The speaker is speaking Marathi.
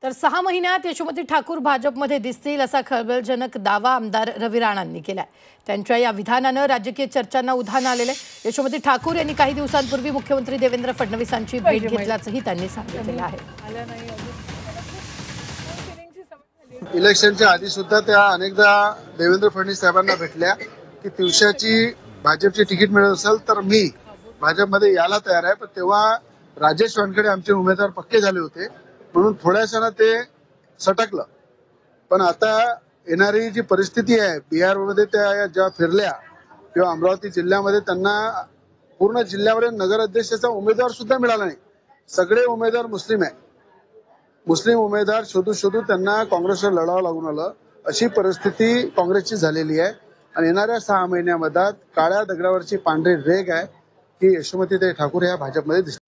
तर 6 महिन्यात यशोमती ठाकूर भाजपमध्ये दिसतील असा खळबळजनक दावा आमदार रवी राणांनी केलाय। त्यांच्या या विधानानं राजकीय चर्चांना उधाण आलेले। यशोमती ठाकूर यांनी काही दिवसांपूर्वी मुख्यमंत्री देवेंद्र फडणवीसांची भेट घेतल्याचंही त्यांनी सांगितलं आहे। इलेक्शनच्या आधी सुद्धा त्या अनेकदा देवेंद्र फडणवीस साहेबांना भेटल्या की दिवसाची भाजपची तिकीट मिळत असेल तर मी भाजपमध्ये यायला तयार आहे। पण तेव्हा राजेश वानखेडे आमचे उमेदवार पक्के झाले होते म्हणून थोड्याशा ते सटकलं। पण आता येणारी जी परिस्थिती आहे, बिहारमध्ये त्या ज्या फिरल्या किंवा अमरावती जिल्ह्यामध्ये त्यांना पूर्ण जिल्ह्यामध्ये नगर अध्यक्षाचा उमेदवार सुद्धा मिळाला नाही। सगळे उमेदवार मुस्लिम आहे। मुस्लिम उमेदवार शोधू त्यांना काँग्रेसवर लढावं लागून आलं। अशी परिस्थिती काँग्रेसची झालेली आहे आणि येणाऱ्या 6 महिन्यामध्ये काळ्या दगडावरची पांढरी रेघ आहे की यशोमतीताई ठाकूर या भाजपमध्ये दिसतील।